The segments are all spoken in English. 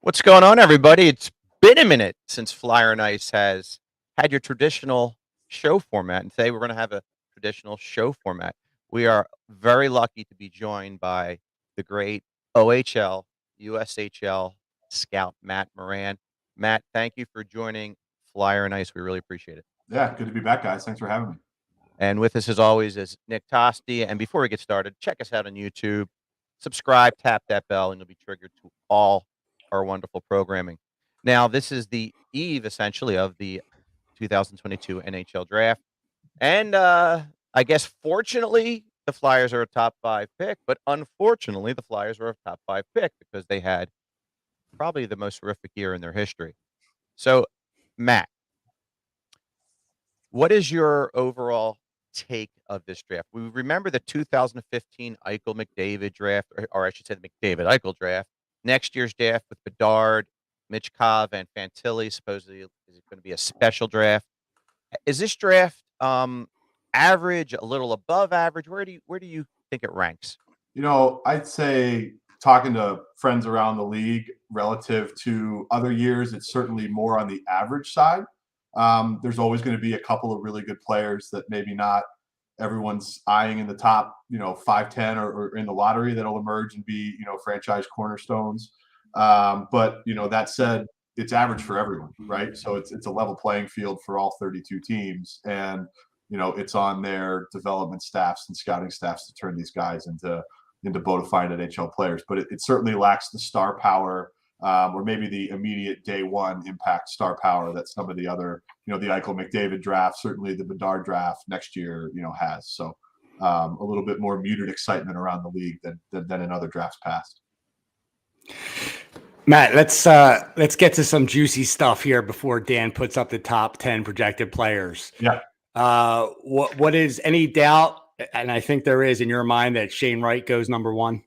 What's going on, everybody? It's been a minute since Flyer and Ice has had your traditional show format, and today we're going to have a traditional show format. We are very lucky to be joined by the great OHL, USHL scout, Matt Moran. Matt, thank you for joining Flyer and Ice. We really appreciate it. Yeah, good to be back, guys. Thanks for having me. And with us, as always, is Nick Tosti. And before we get started, check us out on YouTube, subscribe, tap that bell, and you'll be triggered to all our wonderful programming. Now, this is the eve, essentially, of the 2022 NHL draft. And I guess, fortunately, the Flyers are a top 5 pick, but unfortunately, the Flyers are a top 5 pick because they had probably the most horrific year in their history. So, Matt, what is your overall take of this draft? We remember the 2015 Eichel McDavid draft, or I should say the McDavid Eichel draft. Next year's draft with Bedard, Mitch Cobb, and Fantilli supposedly is going to be a special draft. Is this draft average, a little above average? Where do you think it ranks? You know, I'd say talking to friends around the league relative to other years, it's certainly more on the average side. There's always going to be a couple of really good players that maybe not everyone's eyeing in the top, 5-10 or in the lottery that'll emerge and be, franchise cornerstones. But that said, it's average for everyone, right? So it's a level playing field for all 32 teams, and it's on their development staffs and scouting staffs to turn these guys into bona fide NHL players. But it certainly lacks the star power, or maybe the immediate day one impact star power that some of the other, the Eichel McDavid draft, certainly the Bedard draft next year, has. So a little bit more muted excitement around the league than in other drafts past. Matt, let's get to some juicy stuff here before Dan puts up the top 10 projected players. Yeah. What is any doubt, and I think there is in your mind, that Shane Wright goes number 1?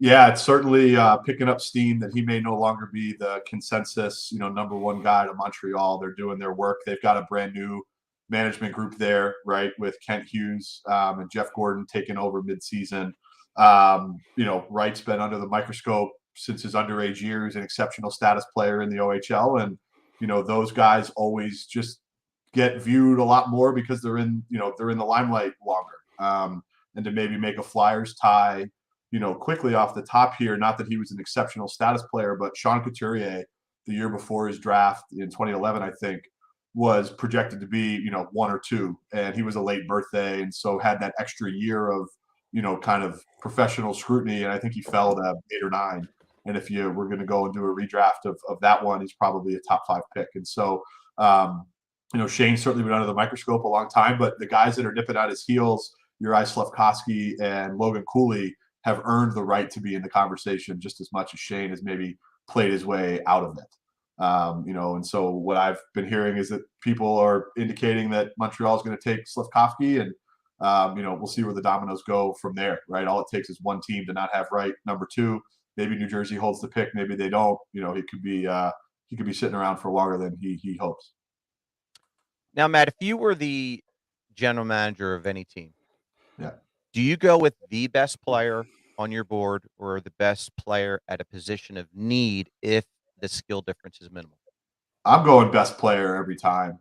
Yeah, it's certainly picking up steam that he may no longer be the consensus, number 1 guy to Montreal. They're doing their work. They've got a brand new management group there, right, with Kent Hughes and Jeff Gordon taking over midseason. Wright's been under the microscope since his underage years, an exceptional status player in the OHL, and those guys always just get viewed a lot more because they're in the limelight longer. And to maybe make a Flyers tie, quickly off the top here, not that he was an exceptional status player, but Sean Couturier, the year before his draft in 2011, I think, was projected to be, 1 or 2, and he was a late birthday, and so had that extra year of, kind of professional scrutiny, and I think he fell to 8 or 9. And if you were going to go and do a redraft of that one, he's probably a top 5 pick. And so, Shane's certainly been under the microscope a long time, but the guys that are nipping at his heels, Slafkovsky and Logan Cooley, have earned the right to be in the conversation just as much as Shane has maybe played his way out of it. And so what I've been hearing is that people are indicating that Montreal is going to take Slafkovsky, and we'll see where the dominoes go from there, right? All it takes is one team to not have Wright number 2. Maybe New Jersey holds the pick, maybe they don't. He could be sitting around for longer than he hopes. Now, Matt, if you were the general manager of any team, yeah, do you go with the best player on your board or the best player at a position of need if the skill difference is minimal? I'm going best player every time.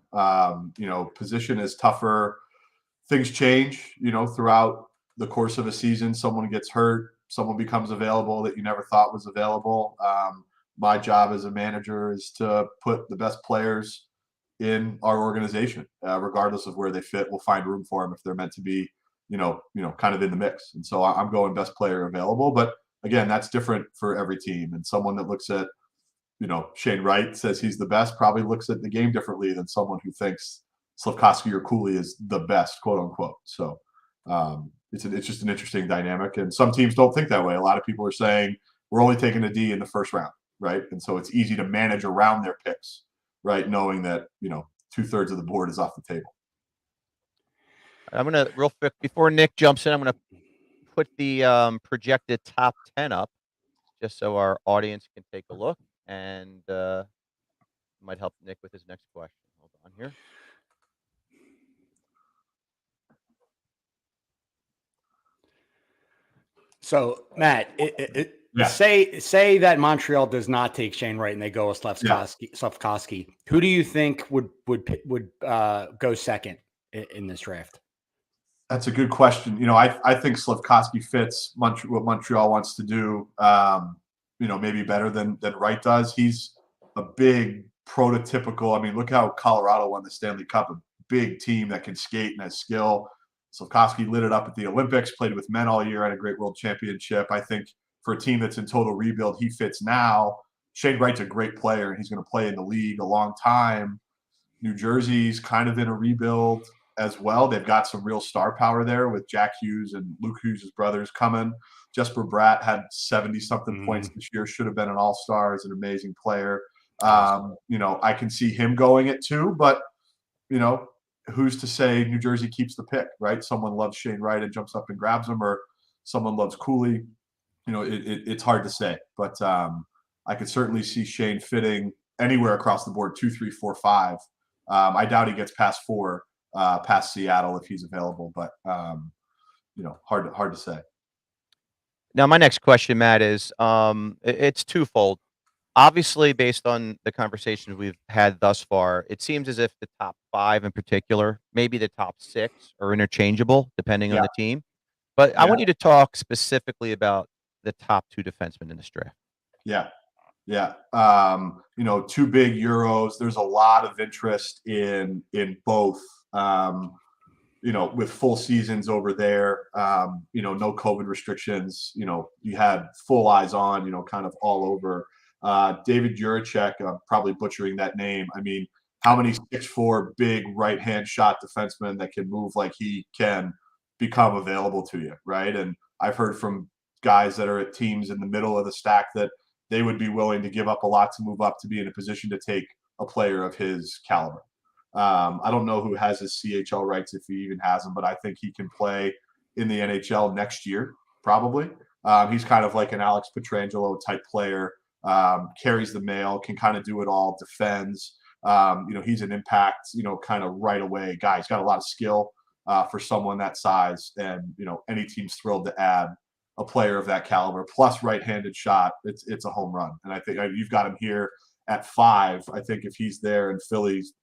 Position is tougher. Things change, throughout the course of a season. Someone gets hurt, someone becomes available that you never thought was available. My job as a manager is to put the best players in our organization, regardless of where they fit. We'll find room for them if they're meant to be, kind of in the mix. And so I'm going best player available. But again, that's different for every team. And someone that looks at, Shane Wright says he's the best, probably looks at the game differently than someone who thinks Slafkovsky or Cooley is the best, quote unquote. So it's just an interesting dynamic. And some teams don't think that way. A lot of people are saying we're only taking a D in the first round, right? And so it's easy to manage around their picks, right? Knowing that, 2/3 of the board is off the table. I'm going to, real quick, before Nick jumps in, I'm going to put the projected top 10 up just so our audience can take a look, and might help Nick with his next question. Hold on here. So, Matt, say that Montreal does not take Shane Wright and they go with Slafkovsky. Who do you think would go second in this draft? That's a good question. I think Slafkovsky fits what Montreal wants to do. Maybe better than Wright does. He's a big prototypical. I mean, look how Colorado won the Stanley Cup. A big team that can skate and has skill. Slafkovsky lit it up at the Olympics, played with men all year, had a great world championship. I think for a team that's in total rebuild, he fits now. Shane Wright's a great player, and he's going to play in the league a long time. New Jersey's kind of in a rebuild as well. They've got some real star power there with Jack Hughes and Luke Hughes' brothers coming. Jesper Bratt had 70-something points this year, should have been an all-star, is an amazing player. I can see him going it too, but, who's to say New Jersey keeps the pick, right? Someone loves Shane Wright and jumps up and grabs him, or someone loves Cooley. It's hard to say, but I could certainly see Shane fitting anywhere across the board, 2, 3, 4, 5. I doubt he gets past 4, past Seattle if he's available, but hard to say. Now, my next question, Matt, is it's twofold. Obviously, based on the conversations we've had thus far, it seems as if the top 5 in particular, maybe the top 6, are interchangeable depending on the team. But I want you to talk specifically about the top 2 defensemen in this draft. Yeah. 2 big Euros. There's a lot of interest in both. With full seasons over there, no COVID restrictions, you had full eyes on, kind of all over. David Jiricek, I'm probably butchering that name. I mean, how many 6'4" big right-hand shot defensemen that can move like he can become available to you, right? And I've heard from guys that are at teams in the middle of the stack that they would be willing to give up a lot to move up to be in a position to take a player of his caliber. I don't know who has his CHL rights, if he even has them, but I think he can play in the NHL next year, probably. He's kind of like an Alex Pietrangelo type player, carries the mail, can kind of do it all, defends. He's an impact, kind of right away guy. He's got a lot of skill for someone that size, and any team's thrilled to add a player of that caliber plus right-handed shot. It's a home run, and I think you've got him here at 5. I think if he's there in Phillies,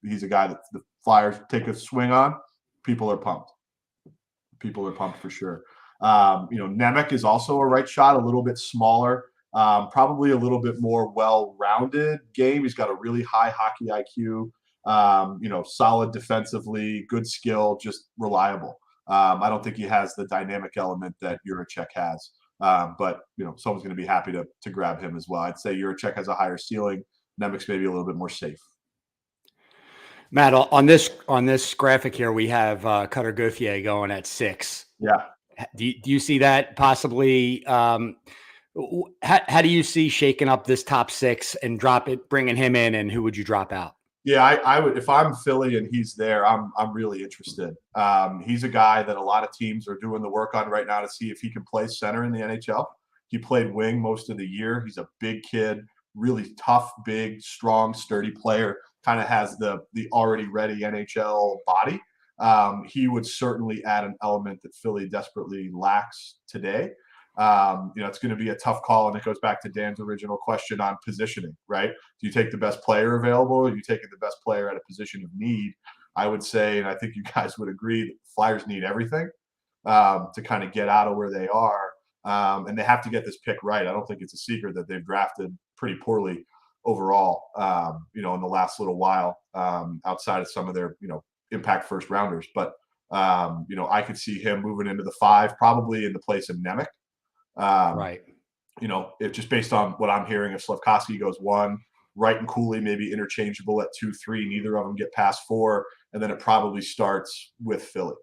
he's a guy that the Flyers take a swing on. People are pumped. People are pumped for sure. Nemec is also a right shot, a little bit smaller, probably a little bit more well-rounded game. He's got a really high hockey IQ, solid defensively, good skill, just reliable. I don't think he has the dynamic element that Jiricek has. But someone's going to be happy to grab him as well. I'd say Jiricek has a higher ceiling. Nemec's maybe a little bit more safe. Matt, on this graphic here, we have Cutter Gauthier going at 6. Yeah. Do you see that possibly? How do you see shaking up this top 6 and bringing him in, and who would you drop out? Yeah, I would, if I'm Philly and he's there, I'm really interested. He's a guy that a lot of teams are doing the work on right now to see if he can play center in the NHL. He played wing most of the year. He's a big kid, really tough, big, strong, sturdy player. Kind of has the already ready NHL body. He would certainly add an element that Philly desperately lacks today. It's going to be a tough call, and it goes back to Dan's original question on positioning, right? Do you take the best player available, or are you taking the best player at a position of need? I would say, and I think you guys would agree, that Flyers need everything to kind of get out of where they are, and they have to get this pick right. I don't think it's a secret that they've drafted pretty poorly overall, in the last little while, outside of some of their, impact first rounders. But, I could see him moving into the 5, probably in the place of Nemec. Right. If just based on what I'm hearing, if Slafkovsky goes 1, Wright and Cooley maybe interchangeable at 2, 3, neither of them get past 4, and then it probably starts with Philly.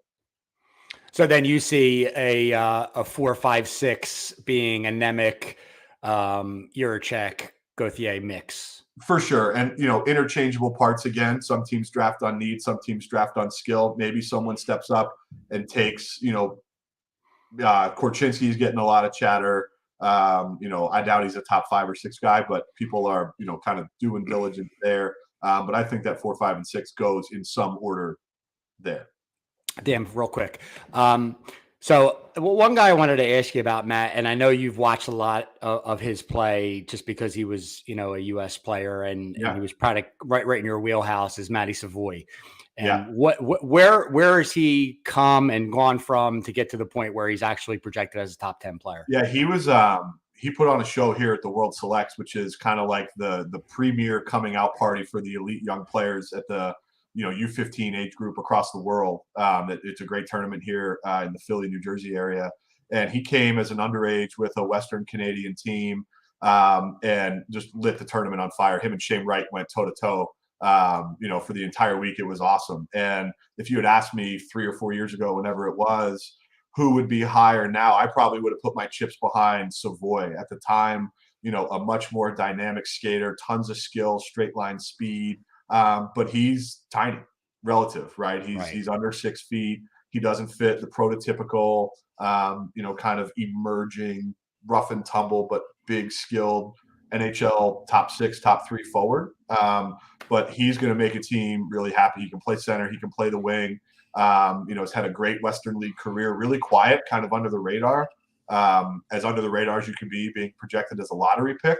So then you see a 4, 5, 6 being a Nemec, Jiricek, Gauthier mix. For sure. And, interchangeable parts again. Some teams draft on need, some teams draft on skill. Maybe someone steps up and takes, Korchinski's getting a lot of chatter. I doubt he's a top 5 or 6 guy, but people are, kind of doing diligence there. But I think that 4, 5, and 6 goes in some order there. Damn, real quick. So one guy I wanted to ask you about, Matt, and I know you've watched a lot of his play just because he was, a U.S. player and he was probably right in your wheelhouse, is Matty Savoie. And where has he come and gone from to get to the point where he's actually projected as a top 10 player? Yeah, he was he put on a show here at the World Selects, which is kind of like the premier coming out party for the elite young players at the U15 age group across the world. It's a great tournament here in the Philly, New Jersey area. And he came as an underage with a Western Canadian team and just lit the tournament on fire. Him and Shane Wright went toe to toe. For the entire week. It was awesome. And if you had asked me 3 or 4 years ago, whenever it was, who would be higher now, I probably would have put my chips behind Savoie. At the time, a much more dynamic skater, tons of skill, straight line speed. But he's tiny relative, right? He's under 6 feet. He doesn't fit the prototypical, kind of emerging rough and tumble, but big skilled NHL top 6, top 3 forward. But he's going to make a team really happy. He can play center. He can play the wing. Has had a great Western League career, really quiet, kind of under the radar, as under the radar as you can be, being projected as a lottery pick.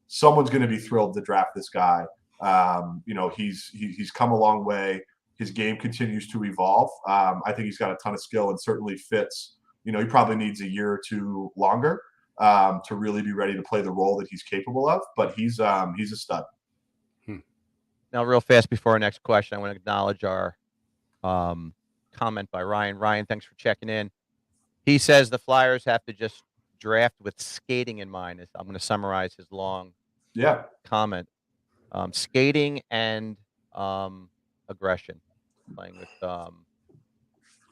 Someone's going to be thrilled to draft this guy. He's come a long way. His game continues to evolve. I think he's got a ton of skill and certainly fits. He probably needs a year or 2 longer to really be ready to play the role that he's capable of. But he's a stud. Now, real fast before our next question, I want to acknowledge our comment by Ryan. Ryan, thanks for checking in. He says the Flyers have to just draft with skating in mind. I'm going to summarize his long comment. Skating and aggression, playing with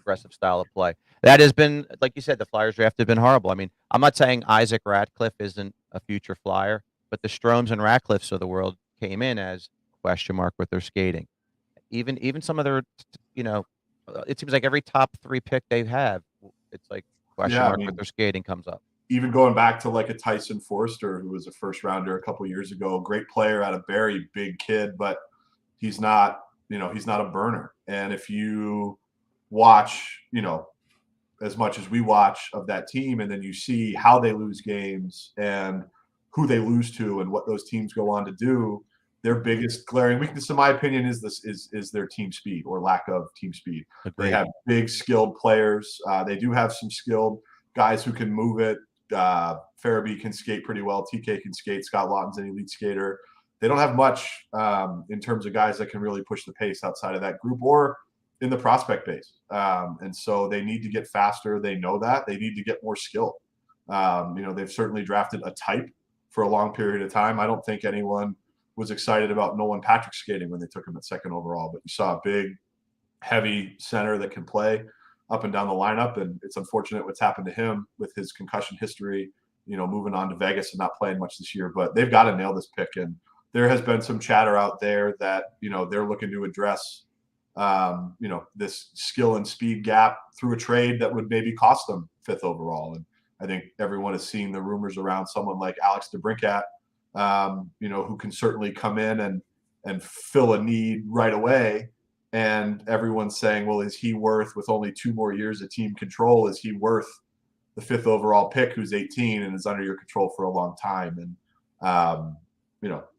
aggressive style of play. That has been, like you said, the Flyers draft have been horrible. I mean, I'm not saying Isaac Ratcliffe isn't a future Flyer, but the Stromes and Ratcliffes of the world came in as question mark with their skating. Even some of their, it seems like every top 3 pick they have, it's like question mark with their skating comes up. Even going back to like a Tyson Forster, who was a first rounder a couple of years ago, great player out of Barrie, big kid, but he's not a burner. And if you watch, as much as we watch of that team, and then you see how they lose games and who they lose to and what those teams go on to do, their biggest glaring weakness, in my opinion, is their team speed or lack of team speed. Agreed. They have big, skilled players. They do have some skilled guys who can move it. Farabee can skate pretty well. TK can skate. Scott Lawton's an elite skater. They don't have much in terms of guys that can really push the pace outside of that group or in the prospect base. And so they need to get faster. They know that. They need to get more skilled. They've certainly drafted a type for a long period of time. I don't think anyone was excited about Nolan Patrick skating when they took him at 2nd overall, but you saw a big, heavy center that can play up and down the lineup. And it's unfortunate what's happened to him with his concussion history, moving on to Vegas and not playing much this year, but they've got to nail this pick. And there has been some chatter out there that, they're looking to address, this skill and speed gap through a trade that would maybe cost them 5th overall. And I think everyone is seeing the rumors around someone like Alex DeBrincat, who can certainly come in and fill a need right away. And everyone's saying, well, is he worth, with only 2 more years of team control, is he worth the 5th overall pick who's 18 and is under your control for a long time? And,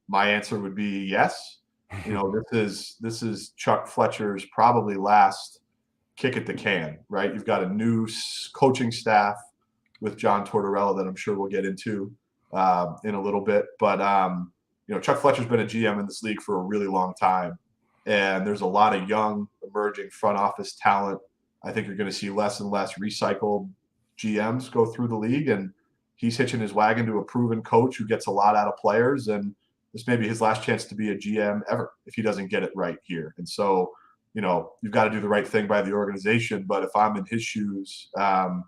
my answer would be yes. This is Chuck Fletcher's probably last kick at the can, right? You've got a new coaching staff with John Tortorella that I'm sure we'll get into in a little bit. But, Chuck Fletcher's been a GM in this league for a really long time, and there's a lot of young, emerging front office talent. I think you're going to see less and less recycled GMs go through the league, and he's hitching his wagon to a proven coach who gets a lot out of players, and this may be his last chance to be a GM ever if he doesn't get it right here. And so, you've got to do the right thing by the organization. But if I'm in his shoes, I'm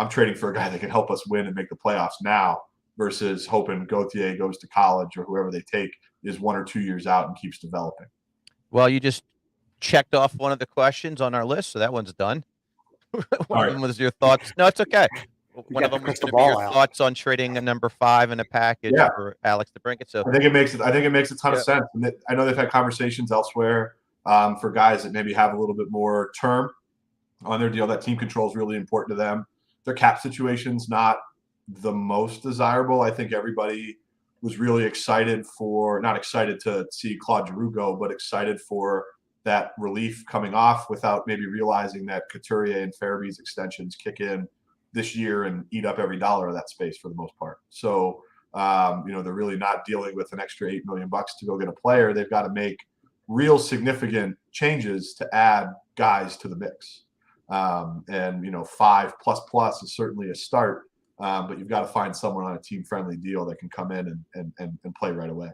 trading for a guy that can help us win and make the playoffs now versus hoping Gauthier goes to college or whoever they take is 1 or 2 years out and keeps developing. Well, you just checked off one of the questions on our list, so that one's done. One of them was your thoughts. No, it's okay. One of them was going to be your thoughts on trading a number 5 in a package for Alex DeBrincat. So I think it makes a ton of sense. And I know they've had conversations elsewhere for guys that maybe have a little bit more term on their deal. That team control is really important to them. Their cap situation's not the most desirable. I think everybody was really not excited to see Claude Giroux go, but excited for that relief coming off without maybe realizing that Couturier and Farabee's extensions kick in this year and eat up every dollar of that space for the most part. So, they're really not dealing with an extra $8 million to go get a player. They've got to make real significant changes to add guys to the mix. 5+ is certainly a start. But you've got to find someone on a team-friendly deal that can come in and play right away.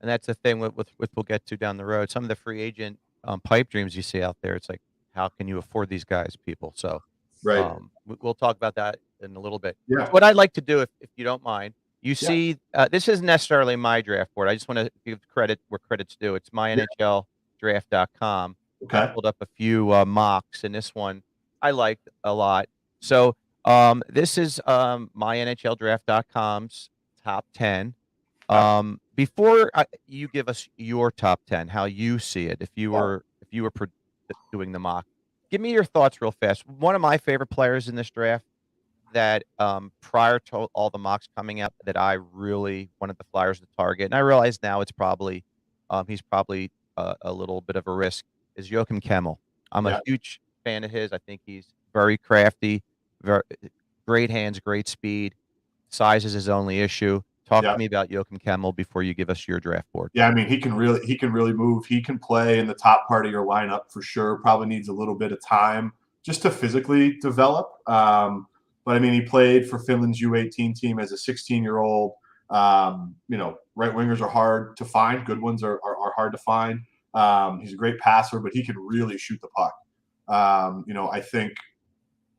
And that's the thing with we'll get to down the road. Some of the free agent pipe dreams you see out there, it's like, how can you afford these guys, people? So right. We'll talk about that in a little bit. Yeah. What I'd like to do, if you don't mind, see, this isn't necessarily my draft board. I just want to give credit where credit's due. It's mynhldraft.com. Okay. I pulled up a few mocks, and this one I liked a lot. So this is mynhldraft.com's top 10. Before you give us your top 10, how you see it, if you were doing the mock, give me your thoughts real fast. One of my favorite players in this draft that prior to all the mocks coming out that I really wanted the Flyers to target, and I realize now it's probably he's probably a little bit of a risk, is Joachim Kemmel. I'm a huge fan of his. I think he's very crafty, very great hands, great speed. Size is his only issue. Talk to me about Joachim Kemmel before you give us your draft board. Yeah, I mean, he can really move. He can play in the top part of your lineup for sure. Probably needs a little bit of time just to physically develop. But I mean, he played for Finland's U18 team as a 16-year-old. Right wingers are hard to find. Good ones are hard to find. He's a great passer, but he can really shoot the puck. I think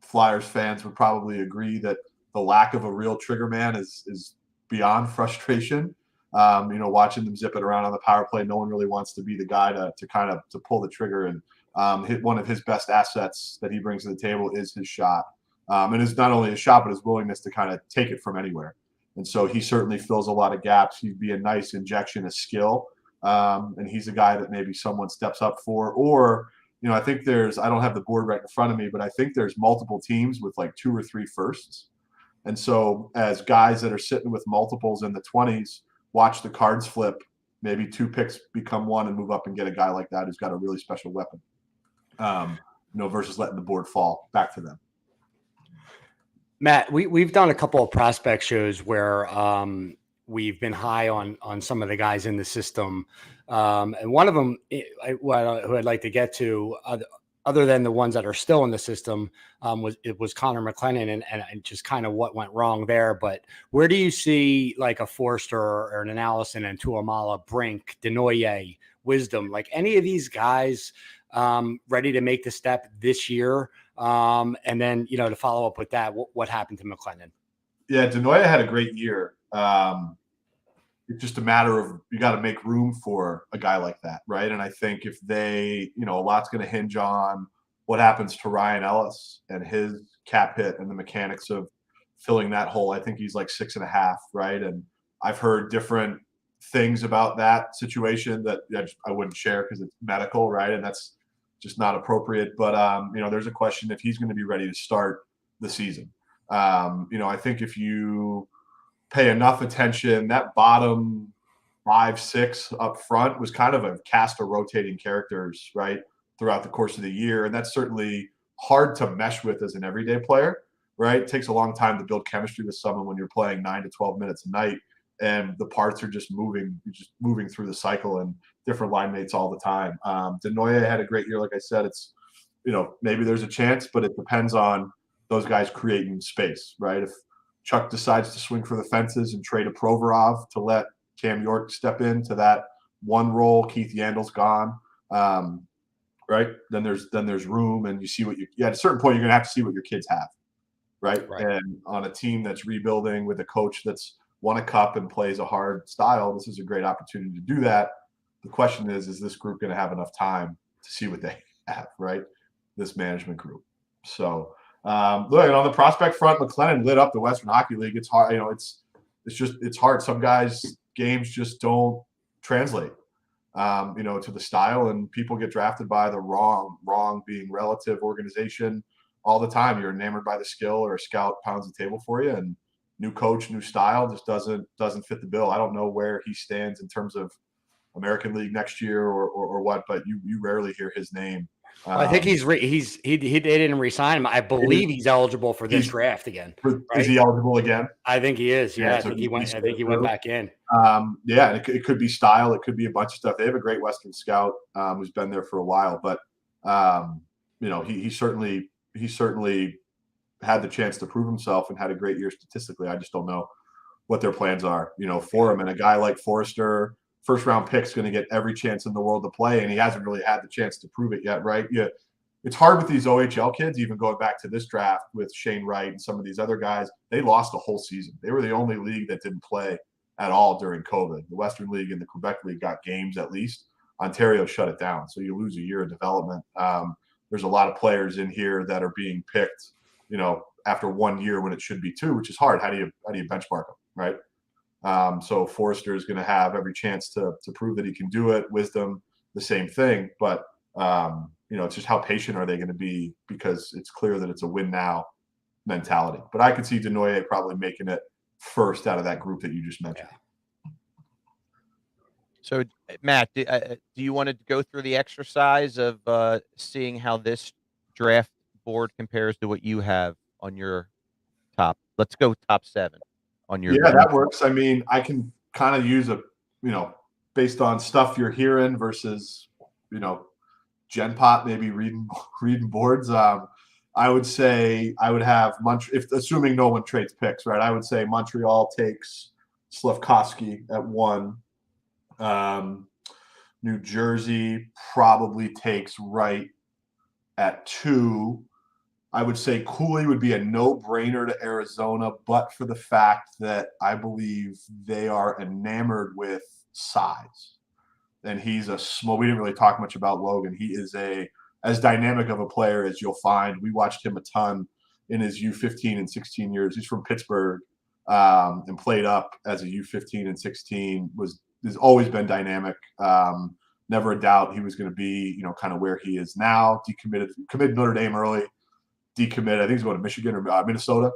Flyers fans would probably agree that the lack of a real trigger man is beyond frustration. Watching them zip it around on the power play, no one really wants to be the guy to pull the trigger. And hit one of his best assets that he brings to the table is his shot. And it's not only his shot, but his willingness to kind of take it from anywhere. And so he certainly fills a lot of gaps. He'd be a nice injection of skill. And he's a guy that maybe someone steps up for. Or, I think I don't have the board right in front of me, but I think there's multiple teams with like 2 or 3 firsts. And so as guys that are sitting with multiples in the 20s, watch the cards flip, maybe 2 picks become 1 and move up and get a guy like that who's got a really special weapon, versus letting the board fall back to them. Matt, we've done a couple of prospect shows where we've been high on some of the guys in the system. And one of them, who I'd like to get to, other than the ones that are still in the system, was Connor McLennan and just kind of what went wrong there. But where do you see like a Forster or an Allison and Tuamala, Brink, Denoyer, Wisdom, like any of these guys ready to make the step this year? And then, to follow up with that, what happened to McLennan? Yeah, Denoyer had a great year. It's just a matter of you got to make room for a guy like that, right? And I think if they, a lot's going to hinge on what happens to Ryan Ellis and his cap hit and the mechanics of filling that hole. I think he's like 6.5, right? And I've heard different things about that situation that I wouldn't share because it's medical, right? And that's just not appropriate. But there's a question if he's going to be ready to start the season. I think if you pay enough attention, that bottom 5-6 up front was kind of a cast of rotating characters, right, throughout the course of the year. And that's certainly hard to mesh with as an everyday player, right? It takes a long time to build chemistry with someone when you're playing 9 to 12 minutes a night. and the parts are just moving through the cycle and different line mates all the time. Denoye had a great year. Like I said, it's, maybe there's a chance, but it depends on those guys creating space, right? If Chuck decides to swing for the fences and trade a Provorov to let Cam York step into that one role, Keith Yandel's gone, right? Then there's room, and you see at a certain point, you're going to have to see what your kids have, right? And on a team that's rebuilding with a coach that's won a cup and plays a hard style, this is a great opportunity to do that. The question is this group going to have enough time to see what they have, right? This management group. So, look, on the prospect front, McLennan lit up the Western Hockey League. It's hard, it's hard. Some guys' games just don't translate, to the style, and people get drafted by the wrong being relative organization all the time. You're enamored by the skill, or a scout pounds the table for you, and new coach, new style just doesn't fit the bill. I don't know where he stands in terms of American League next year or what, but you rarely hear his name. I think he didn't resign him. I believe he's eligible for this draft again. Right? Is he eligible again? I think he is. Yeah, so I think he went back in. And it could be style. It could be a bunch of stuff. They have a great Western scout who's been there for a while, but he certainly had the chance to prove himself and had a great year statistically. I just don't know what their plans are, for him. And a guy like Forrester, first-round pick's going to get every chance in the world to play, and he hasn't really had the chance to prove it yet, right? Yeah, it's hard with these OHL kids, even going back to this draft with Shane Wright and some of these other guys. They lost a whole season. They were the only league that didn't play at all during COVID. The Western League and the Quebec League got games at least. Ontario shut it down, so you lose a year of development. There's a lot of players in here that are being picked, after 1 year when it should be 2, which is hard. How do you benchmark them, right? So Forrester is going to have every chance to prove that he can do it. Wisdom, the same thing. But, it's just how patient are they going to be, because it's clear that it's a win now mentality. But I could see Denoye probably making it first out of that group that you just mentioned. Yeah. So, Matt, do you want to go through the exercise of seeing how this draft board compares to what you have on your top? Let's go top 7. Yeah, that works. I mean, I can kind of use based on stuff you're hearing versus, Gen Pop, maybe reading boards. I would say I would have assuming no one trades picks, right? I would say Montreal takes Slafkovsky at 1. New Jersey probably takes Wright at 2. I would say Cooley would be a no-brainer to Arizona, but for the fact that I believe they are enamored with size. And he's we didn't really talk much about Logan. He is as dynamic of a player as you'll find. We watched him a ton in his U15 and 16 years. He's from Pittsburgh and played up as a U15 and 16. Has always been dynamic. Never a doubt he was going to be, kind of where he is now. Committed Notre Dame early. Decommit. I think he's going to Michigan or Minnesota.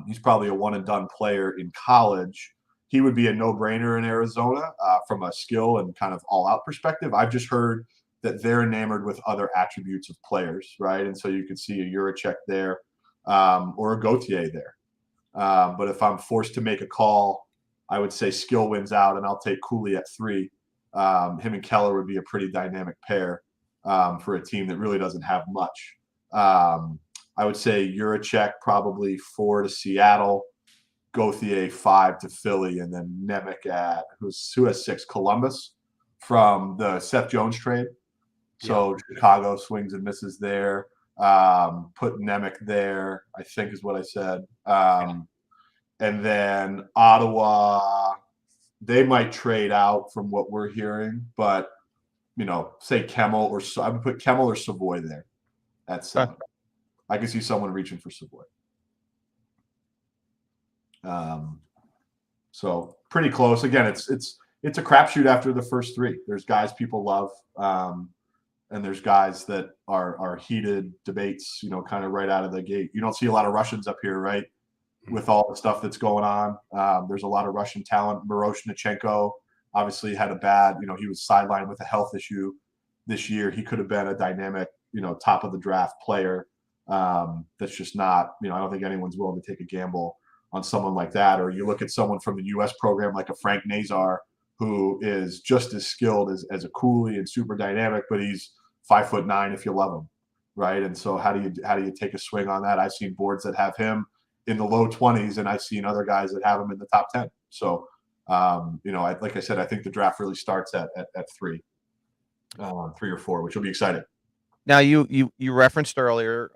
He's probably a one-and-done player in college. He would be a no-brainer in Arizona from a skill and kind of all-out perspective. I've just heard that they're enamored with other attributes of players, right? And so you could see a Jiricek there or a Gauthier there. But if I'm forced to make a call, I would say skill wins out, and I'll take Cooley at 3. Him and Keller would be a pretty dynamic pair for a team that really doesn't have much. I would say Jiricek probably 4 to Seattle, Gauthier 5 to Philly, and then Nemec who has 6, Columbus from the Seth Jones trade. So Chicago swings and misses there. Put Nemec there, I think is what I said. And then Ottawa, they might trade out from what we're hearing, but say Kemmel I would put Kemmel or Savoy there at 7. I could see someone reaching for Savoy. So pretty close. Again, it's a crapshoot after the first 3. There's guys people love, and there's guys that are heated debates. Kind of right out of the gate. You don't see a lot of Russians up here, right? With all the stuff that's going on, there's a lot of Russian talent. Miroshnichenko obviously had a bad. He was sidelined with a health issue this year. He could have been a dynamic, top of the draft player. That's just not. I don't think anyone's willing to take a gamble on someone like that. Or you look at someone from the U.S. program like a Frank Nazar, who is just as skilled as a Cooley and super dynamic, but he's 5'9" if you love him, right? And so how do you take a swing on that? I've seen boards that have him in the low 20s, and I've seen other guys that have him in the top 10. So, like I said, I think the draft really starts at 3 or 4, which will be exciting. Now, you referenced earlier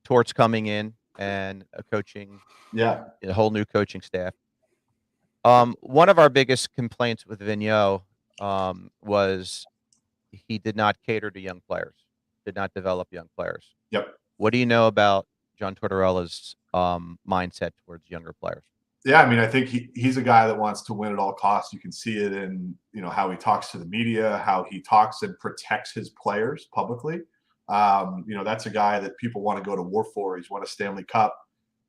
Torts coming in and a whole new coaching staff. One of our biggest complaints with Vigneault was he did not cater to young players, did not develop young players. Yep. What do you know about John Tortorella's mindset towards younger players? Yeah, I mean, I think he's a guy that wants to win at all costs. You can see it in, how he talks to the media, how he talks and protects his players publicly. That's a guy that people want to go to war for. He's won a Stanley Cup.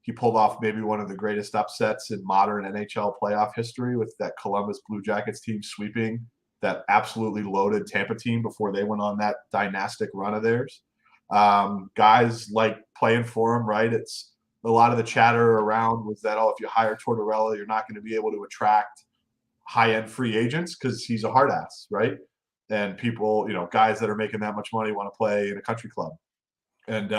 He pulled off maybe one of the greatest upsets in modern NHL playoff history with that Columbus Blue Jackets team sweeping that absolutely loaded Tampa team before they went on that dynastic run of theirs. Guys like playing for him, right? It's a lot of the chatter around was that, if you hire Tortorella, you're not going to be able to attract high-end free agents because he's a hard ass, right? And people, guys that are making that much money want to play in a country club. And,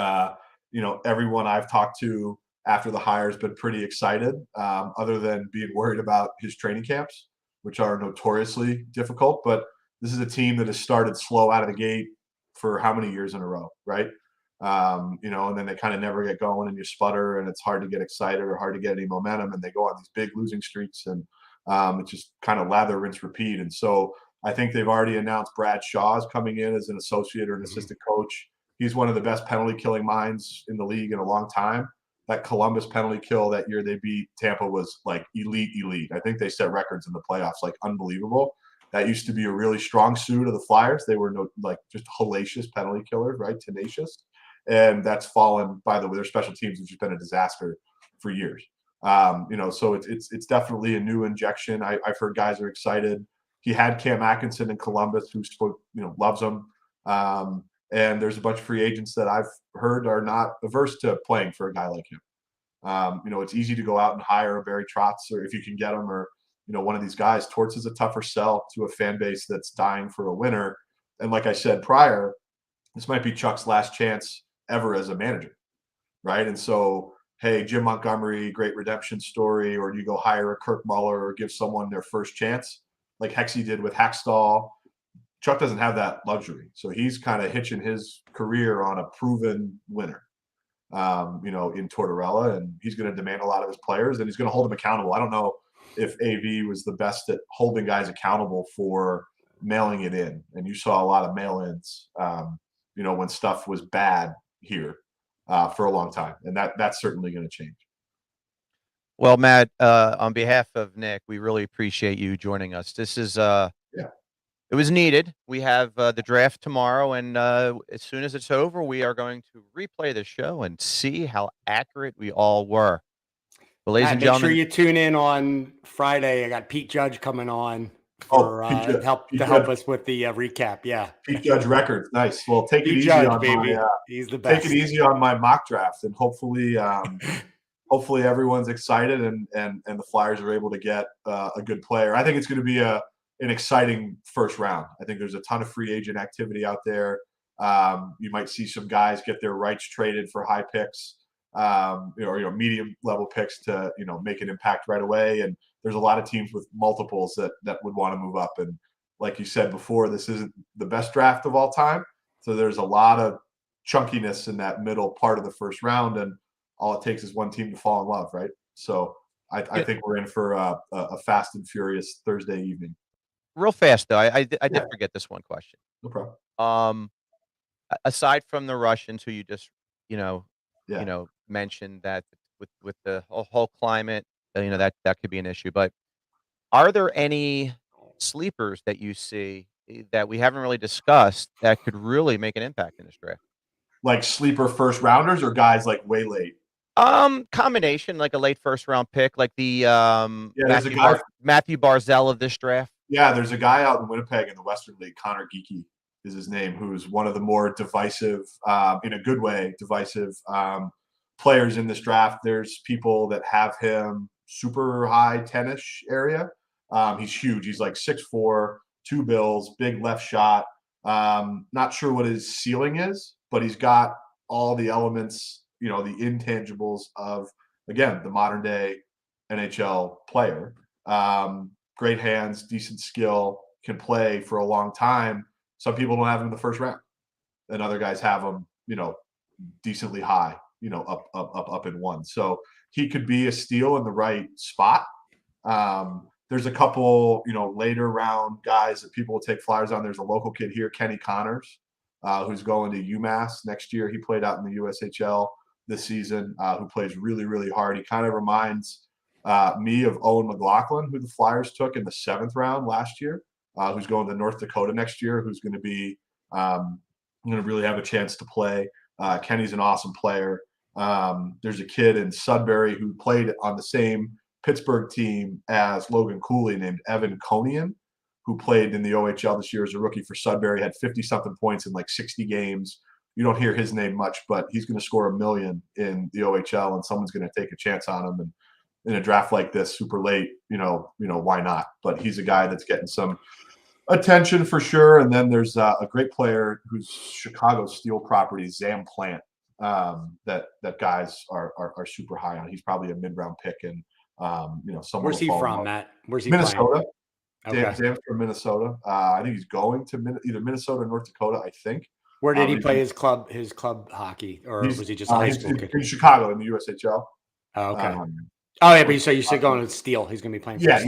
everyone I've talked to after the hire has been pretty excited, other than being worried about his training camps, which are notoriously difficult. But this is a team that has started slow out of the gate for how many years in a row, right? And then they kind of never get going and you sputter and it's hard to get excited or hard to get any momentum. And they go on these big losing streaks and it's just kind of lather, rinse, repeat. And so I think they've already announced Brad Shaw is coming in as an associate or an assistant coach. He's one of the best penalty killing minds in the league in a long time. That Columbus penalty kill that year they beat Tampa was like elite. I think they set records in the playoffs, like unbelievable. That used to be a really strong suit of the Flyers. They were just hellacious penalty killers, right? Tenacious. And that's fallen, by the way, their special teams has just been a disaster for years. So it's definitely a new injection. I've heard guys are excited. He had Cam Atkinson in Columbus who loves him. And there's a bunch of free agents that I've heard are not averse to playing for a guy like him. It's easy to go out and hire a Barry Trotz, or if you can get him, or one of these guys. Torts is a tougher sell to a fan base that's dying for a winner. And like I said prior, this might be Chuck's last chance ever as a manager, right? And so, hey, Jim Montgomery, great redemption story, or do you go hire a Kirk Muller or give someone their first chance like Hexie did with Hackstall? Chuck doesn't have that luxury. So he's kind of hitching his career on a proven winner, in Tortorella, and he's going to demand a lot of his players and he's going to hold them accountable. I don't know if AV was the best at holding guys accountable for mailing it in. And you saw a lot of mail-ins, when stuff was bad here for a long time. And that's certainly going to change. Well, Matt, on behalf of Nick, we really appreciate you joining us. This is it was needed. We have the draft tomorrow, and as soon as it's over, we are going to replay the show and see how accurate we all were. Well, ladies and gentlemen, make sure you tune in on Friday. I got Pete Judge coming on for to help us with the recap. Yeah, Pete Judge records, nice. Well, take it easy on baby. He's the best. Take it easy on my mock draft, and hopefully everyone's excited and the Flyers are able to get a good player. I think it's going to be an exciting first round. I think there's a ton of free agent activity out there. You might see some guys get their rights traded for high picks, or medium level picks to make an impact right away. And there's a lot of teams with multiples that would want to move up. And like you said before, this isn't the best draft of all time, so there's a lot of chunkiness in that middle part of the first round, and all it takes is one team to fall in love, right? So I think we're in for a fast and furious Thursday evening. Real fast though, I did forget this one question. No problem. Aside from the Russians, who you just mentioned, that with the whole climate, that could be an issue. But are there any sleepers that you see that we haven't really discussed that could really make an impact in this draft? Like sleeper first rounders, or guys like way late? Combination, like a late first round pick, like the Matthew Barzell of this draft. Yeah, there's a guy out in Winnipeg in the Western League, Connor Geeky is his name, who's one of the more divisive, in a good way, divisive players in this draft. There's people that have him super high 10-ish area. He's huge. He's like 6'4", 2 bills, big left shot. Not sure what his ceiling is, but he's got all the elements, the intangibles of, again, the modern day NHL player. Great hands, decent skill, can play for a long time. Some people don't have him in the first round, and other guys have him, decently high, up in one. So he could be a steal in the right spot. There's a couple, later round guys that people will take flyers on. There's a local kid here, Kenny Connors, who's going to UMass next year. He played out in the USHL this season, who plays really, really hard. He kind of reminds me of Owen McLaughlin, who the Flyers took in the 7th round last year, who's going to North Dakota next year, who's going to be really have a chance to play. Kenny's an awesome player. There's a kid in Sudbury who played on the same Pittsburgh team as Logan Cooley named Evan Conian, who played in the OHL this year as a rookie for Sudbury, had 50-something points in like 60 games. You don't hear his name much, but he's going to score $1 million in the OHL, and someone's going to take a chance on him. And in a draft like this, super late, why not? But he's a guy that's getting some attention for sure. And then there's a great player who's Chicago Steel property, Zam Plant, that guys are super high on. He's probably a mid-round pick, and where's he from, Matt? Where's he Minnesota. Playing? Okay. Zam's from Minnesota. I think he's going to either Minnesota or North Dakota, I think. Where did he play his club hockey, or was he just a high school kid? In Chicago in the USHL. Oh, okay. But you said going to Steel. He's going to be playing. Yeah.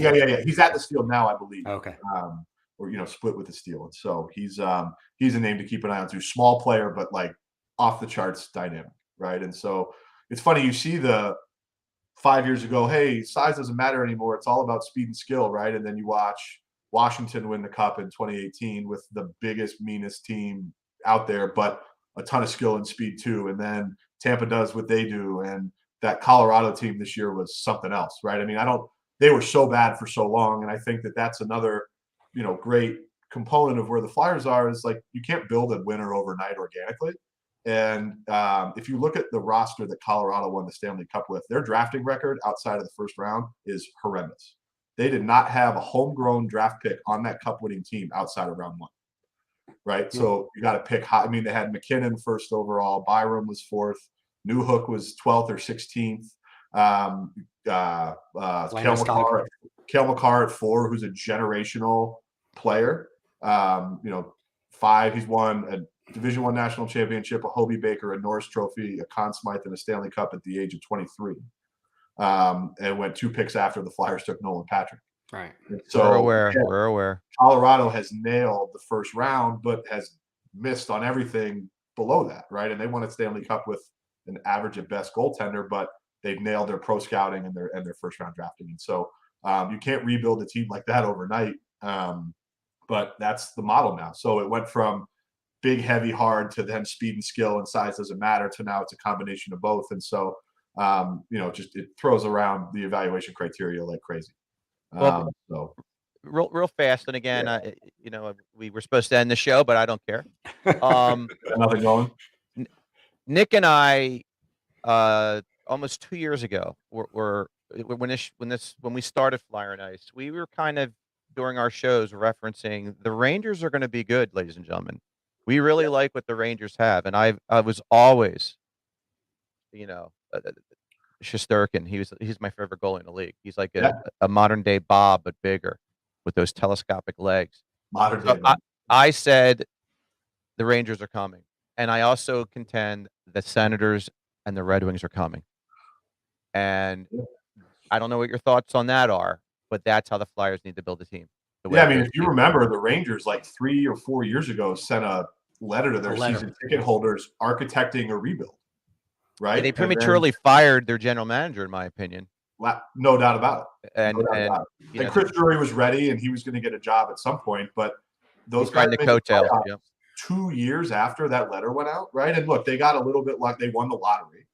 He's at the Steel now, I believe. Okay. Or split with the Steel, and so he's a name to keep an eye on too. Small player, but like off the charts dynamic, right? And so it's funny, you see the 5 years ago, hey, size doesn't matter anymore. It's all about speed and skill, right? And then you watch Washington win the cup in 2018 with the biggest, meanest team out there, but a ton of skill and speed too. And then Tampa does what they do, and that Colorado team this year was something else, right? I mean, they were so bad for so long, and I think that that's another, great component of where the Flyers are, is like you can't build a winner overnight organically. And if you look at the roster that Colorado won the Stanley Cup with, their drafting record outside of the first round is horrendous. They did not have a homegrown draft pick on that cup-winning team outside of round 1, right? Mm-hmm. So you got to pick high. I mean, they had McKinnon first overall. Byram was 4th. Newhook was 12th or 16th. Cale Makar at 4, who's a generational player. 5, he's won a Division I national championship, a Hobey Baker, a Norris Trophy, a Conn Smythe, and a Stanley Cup at the age of 23. And went 2 picks after the Flyers took Nolan Patrick. Right. And so we're aware. Colorado has nailed the first round, but has missed on everything below that, right? And they won a Stanley Cup with an average at best goaltender, but they've nailed their pro scouting and their first round drafting. And so you can't rebuild a team like that overnight. But that's the model now. So it went from big, heavy, hard to then speed and skill and size doesn't matter to now it's a combination of both. And so, just it throws around the evaluation criteria like crazy. So real fast. And again, we were supposed to end the show, but I don't care. Nothing going. Nick and I, almost 2 years ago, when we started Flyer and Ice, we were kind of during our shows referencing the Rangers are going to be good, ladies and gentlemen. We really like what the Rangers have, and I was always, Shesterkin. He's my favorite goalie in the league. He's like a modern day Bob, but bigger, with those telescopic legs. Modern day. I said the Rangers are coming, and I also contend the Senators and the Red Wings are coming. And I don't know what your thoughts on that are, but that's how the Flyers need to build a team. Yeah, I mean, if you remember, the Rangers like 3 or 4 years ago sent a letter to their season ticket holders architecting a rebuild, right? And they prematurely fired their general manager, in my opinion. No doubt about it. And Chris Drury was ready, and he was going to get a job at some point, but those guys the coattails. 2 years after that letter went out, right? And look, they got a little bit like they won the lottery,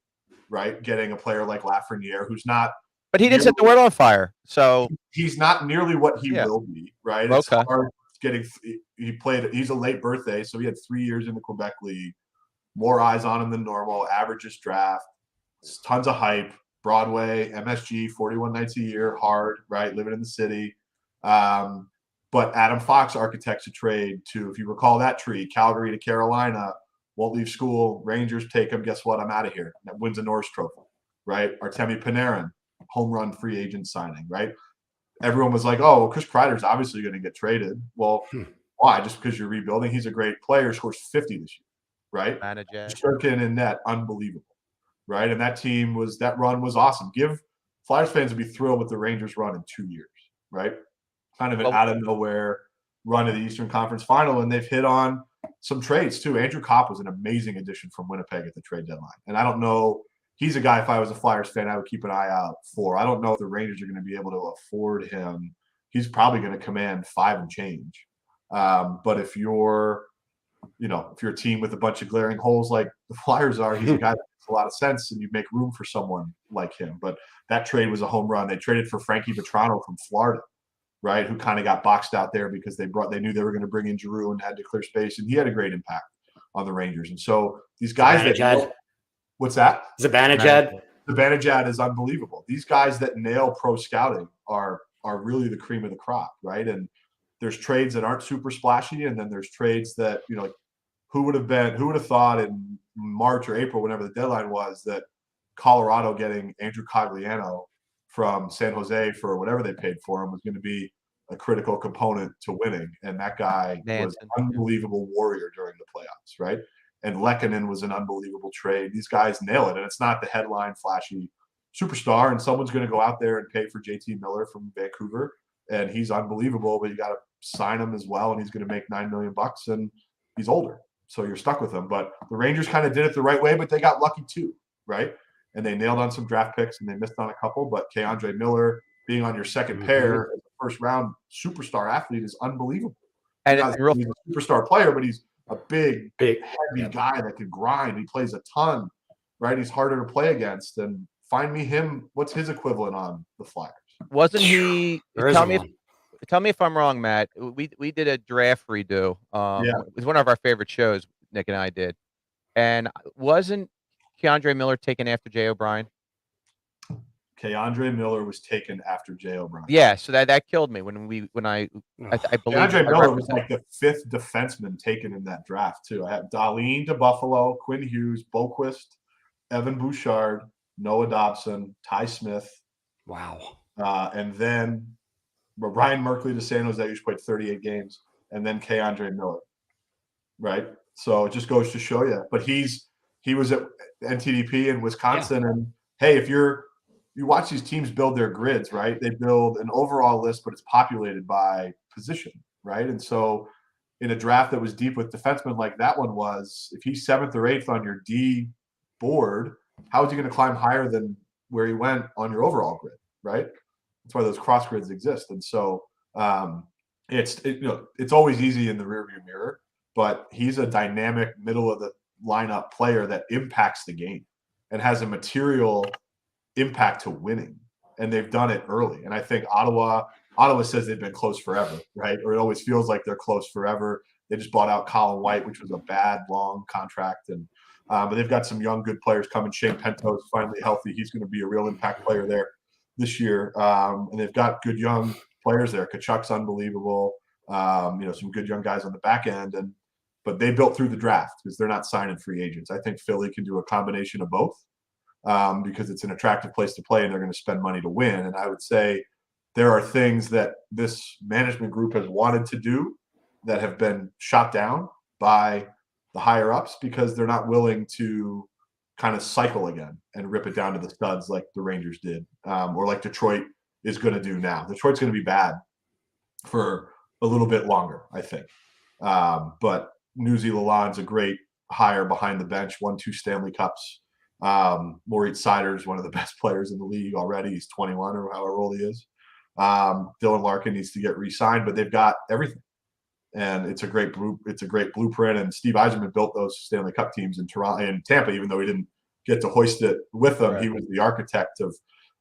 right? Getting a player like Lafreniere, who's not. But he didn't set the world on fire, so he's not nearly what he will be, right? It's hard getting. He's a late birthday, so he had 3 years in the Quebec League, more eyes on him than normal. Averages draft, tons of hype. Broadway, MSG, 41 nights a year, hard, right? Living in the city. But Adam Fox architects a trade to, if you recall that tree, Calgary to Carolina, won't leave school. Rangers take him. Guess what? I'm out of here. That wins a Norris Trophy, right? Artemi Panarin, home run free agent signing, right? Everyone was like, oh, well, Chris Kreider's obviously going to get traded. Well, why? Just because you're rebuilding? He's a great player, scores 50 this year, right? Shurkin in net, unbelievable, right? And that run was awesome. Flyers fans would be thrilled with the Rangers run in 2 years, right? Kind of an out of nowhere run to the Eastern Conference Final, and they've hit on some trades too. Andrew Kopp was an amazing addition from Winnipeg at the trade deadline, and I don't know. He's a guy, if I was a Flyers fan, I would keep an eye out for. I don't know if the Rangers are going to be able to afford him. He's probably going to command 5 and change. But if you're a team with a bunch of glaring holes like the Flyers are, he's a guy that makes a lot of sense, and you make room for someone like him. But that trade was a home run. They traded for Frankie Vetrano from Florida, right, who kind of got boxed out there because they knew they were going to bring in Giroux and had to clear space, and he had a great impact on the Rangers. And so these guys what's that? Zibanejad. Zibanejad is unbelievable. These guys that nail pro scouting are really the cream of the crop, right? And there's trades that aren't super splashy, and then there's trades that, like, who would have thought in March or April, whenever the deadline was, that Colorado getting Andrew Cogliano from San Jose for whatever they paid for him was going to be a critical component to winning. And that guy was an unbelievable warrior during the playoffs, right? And Lehkonen was an unbelievable trade. These guys nail it. And it's not the headline flashy superstar. And someone's going to go out there and pay for JT Miller from Vancouver. And he's unbelievable, but you got to sign him as well. And he's going to make $9 million, and he's older. So you're stuck with him. But the Rangers kind of did it the right way, but they got lucky too, right? And they nailed on some draft picks, and they missed on a couple. But Keandre Miller being on your second pair as a first-round superstar athlete is unbelievable. And he's a superstar player, but he's a big, heavy guy that can grind. He plays a ton, right? He's harder to play against. And find me him. What's his equivalent on the Flyers? Wasn't he? Tell me if I'm wrong, Matt. We did a draft redo. It was one of our favorite shows Nick and I did. And wasn't Keandre Miller taken after Jay O'Brien? Keandre Miller was taken after Jay O'Brien. Yeah, so that killed me when I believe Keandre Miller was like the 5th defenseman taken in that draft too. I had Dahlin to Buffalo, Quinn Hughes, Boquist, Evan Bouchard, Noah Dobson, Ty Smith. Wow. And then Ryan Merkley to San Jose, who's played 38 games, and then Keandre Miller. Right? So it just goes to show you. But he was at NTDP in Wisconsin, and hey, if you watch these teams build their grids, right? They build an overall list, but it's populated by position, right? And so in a draft that was deep with defensemen like that one was, if he's 7th or 8th on your D board, how is he going to climb higher than where he went on your overall grid, right? That's why those cross grids exist. And so it's always easy in the rearview mirror, but he's a dynamic middle of the lineup player that impacts the game and has a material impact to winning. And they've done it early. And I think Ottawa says they've been close forever, right? Or it always feels like they're close forever. They just bought out Colin White, which was a bad, long contract. And but they've got some young, good players coming. Shane Pinto is finally healthy. He's going to be a real impact player there this year. And they've got good young players there. Kachuk's unbelievable. Some good young guys on the back end. But they built through the draft because they're not signing free agents. I think Philly can do a combination of both because it's an attractive place to play and they're going to spend money to win. And I would say there are things that this management group has wanted to do that have been shot down by the higher ups because they're not willing to kind of cycle again and rip it down to the studs like the Rangers did or like Detroit is going to do now. Detroit's going to be bad for a little bit longer, I think. But Newsy Lalonde's a great hire behind the bench, won 2 Stanley Cups. Moritz Seider's one of the best players in the league already. He's 21 or however old he is. Dylan Larkin needs to get re-signed, but they've got everything. And it's a great blueprint. And Steve Yzerman built those Stanley Cup teams in Toronto and Tampa, even though he didn't get to hoist it with them. Right. He was the architect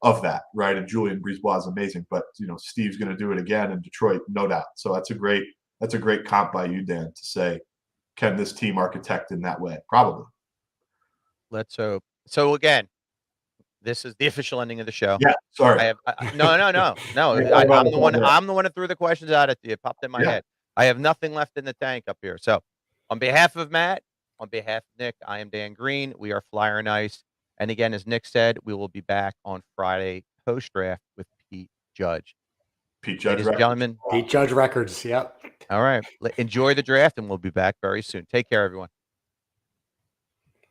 of that, right? And Julian Brisebois is amazing, but Steve's going to do it again in Detroit, no doubt. So that's a great comp by you, Dan, to say, can this team architect in that way? Probably. Let's hope. So again, this is the official ending of the show. Yeah, sorry. No. I'm the one. I'm the one that threw the questions out at you. It popped in my head. I have nothing left in the tank up here. So, on behalf of Matt, on behalf of Nick, I am Dan Green. We are Flyer and Ice. And again, as Nick said, we will be back on Friday post draft with Pete Judge. Ladies and gentlemen. Pete Judge Records. Yep. All right. Enjoy the draft, and we'll be back very soon. Take care, everyone.